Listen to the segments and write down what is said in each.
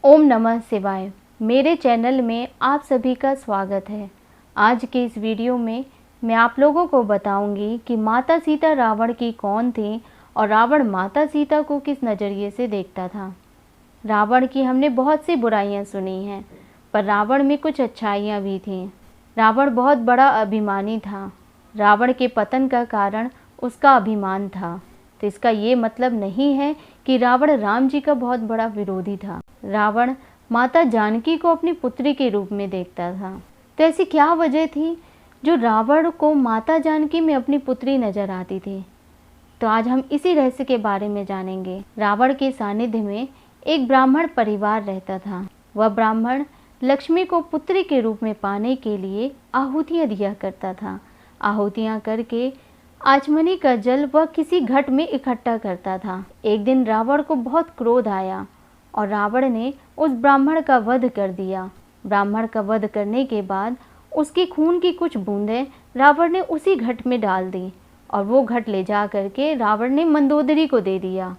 ओम नमः शिवाय। मेरे चैनल में आप सभी का स्वागत है। आज के इस वीडियो में मैं आप लोगों को बताऊंगी कि माता सीता रावण की कौन थी और रावण माता सीता को किस नज़रिए से देखता था। रावण की हमने बहुत सी बुराइयां सुनी हैं, पर रावण में कुछ अच्छाइयां भी थीं। रावण बहुत बड़ा अभिमानी था। रावण के पतन का कारण उसका अभिमान था। तो इसका ये मतलब नहीं है कि रावण राम जी का बहुत बड़ा विरोधी था। रावण माता जानकी को अपनी पुत्री के रूप में देखता था। तो ऐसी क्या वजह थी जो रावण को माता जानकी में अपनी पुत्री नजर आती थी? तो आज हम इसी रहस्य के बारे में जानेंगे। रावण के सानिध्य में एक ब्राह्मण परिवार रहता था। वह ब्राह्मण लक्ष्मी को पुत्री के रूप में पाने के लिए आहुतियाँ दिया करता था। आहुतियाँ करके आचमनी का जल वह किसी घट में इकट्ठा करता था। एक दिन रावण को बहुत क्रोध आया और रावण ने उस ब्राह्मण का वध कर दिया। ब्राह्मण का वध करने के बाद उसके खून की कुछ बूंदें रावण ने उसी घट में डाल दी और वो घट ले जा करके रावण ने मंदोदरी को दे दिया।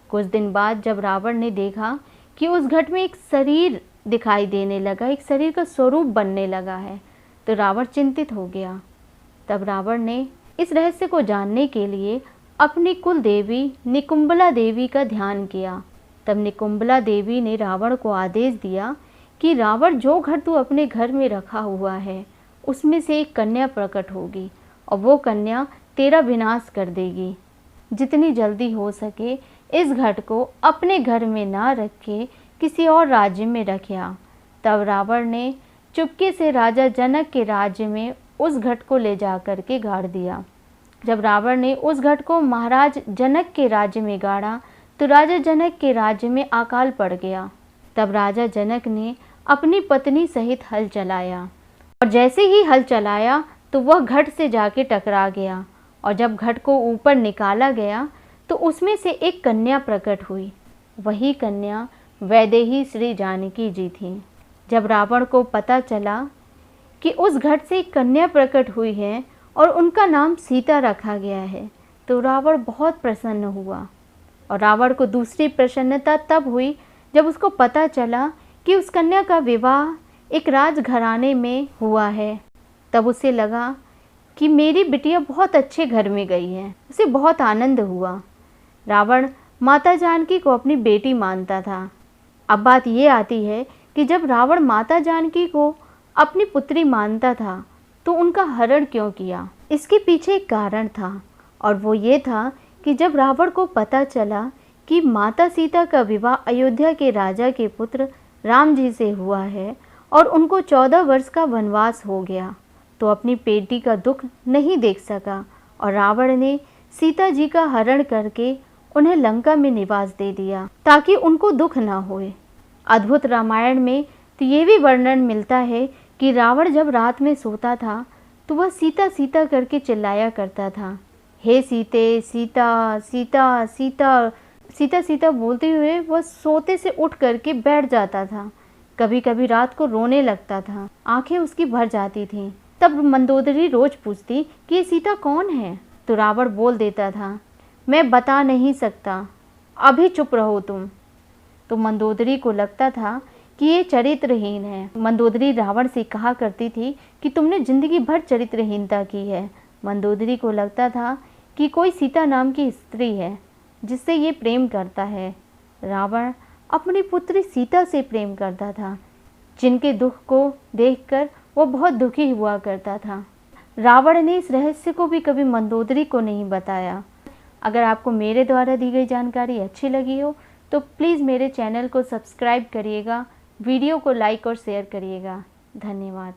कुछ दिन बाद जब रावण ने देखा कि उस घट में एक शरीर दिखाई देने लगा, एक शरीर का स्वरूप बनने लगा है, तो रावण चिंतित हो गया। तब रावण ने इस रहस्य को जानने के लिए अपनी कुल देवी निकुंबला देवी का ध्यान किया। तब निकुंबला देवी ने रावण को आदेश दिया कि रावण, जो घर तू अपने घर में रखा हुआ है उसमें से एक कन्या प्रकट होगी और वो कन्या तेरा विनाश कर देगी। जितनी जल्दी हो सके इस घट को अपने घर में ना रख के किसी और राज्य में रखिया। तब रावण ने चुपके से राजा जनक के राज्य में उस घट को ले जा कर के गाड़ दिया। जब रावण ने उस घट को महाराज जनक के राज्य में गाड़ा तो राजा जनक के राज्य में अकाल पड़ गया। तब राजा जनक ने अपनी पत्नी सहित हल चलाया और जैसे ही हल चलाया तो वह घट से जाके टकरा गया और जब घट को ऊपर निकाला गया तो उसमें से एक कन्या प्रकट हुई। वही कन्या वैदेही श्री जानकी जी थी। जब रावण को पता चला कि उस घट से एक कन्या प्रकट हुई है और उनका नाम सीता रखा गया है, तो रावण बहुत प्रसन्न हुआ। और रावण को दूसरी प्रसन्नता तब हुई जब उसको पता चला कि उस कन्या का विवाह एक राजघराने में हुआ है। तब उसे लगा कि मेरी बिटिया बहुत अच्छे घर में गई है। उसे बहुत आनंद हुआ। रावण माता जानकी को अपनी बेटी मानता था। अब बात ये आती है कि जब रावण माता जानकी को अपनी पुत्री मानता था तो उनका हरण क्यों किया? इसके पीछे एक कारण था और वो ये था कि जब रावण को पता चला कि माता सीता का विवाह अयोध्या के राजा के पुत्र राम जी से हुआ है और उनको 14 वर्ष का वनवास हो गया, तो अपनी बेटी का दुख नहीं देख सका और रावण ने सीता जी का हरण करके उन्हें लंका में निवास दे दिया ताकि उनको दुख ना होए। अद्भुत रामायण में तो ये भी वर्णन मिलता है कि रावण जब रात में सोता था तो वह सीता सीता करके चिल्लाया करता था। हे सीते, सीता सीता सीता सीता सीता बोलते हुए वह सोते से उठ करके बैठ जाता था। कभी कभी रात को रोने लगता था, आंखें उसकी भर जाती थीं। तब मंदोदरी रोज पूछती कि ये सीता कौन है, तो रावण बोल देता था, मैं बता नहीं सकता, अभी चुप रहो तुम। तो मंदोदरी को लगता था कि ये चरित्रहीन है। मंदोदरी रावण से कहा करती थी कि तुमने जिंदगी भर चरित्रहीनता की है। मंदोदरी को लगता था कि कोई सीता नाम की स्त्री है जिससे ये प्रेम करता है। रावण अपनी पुत्री सीता से प्रेम करता था, जिनके दुख को देखकर वो बहुत दुखी हुआ करता था। रावण ने इस रहस्य को भी कभी मंदोदरी को नहीं बताया। अगर आपको मेरे द्वारा दी गई जानकारी अच्छी लगी हो तो प्लीज़ मेरे चैनल को सब्सक्राइब करिएगा, वीडियो को लाइक और शेयर करिएगा। धन्यवाद।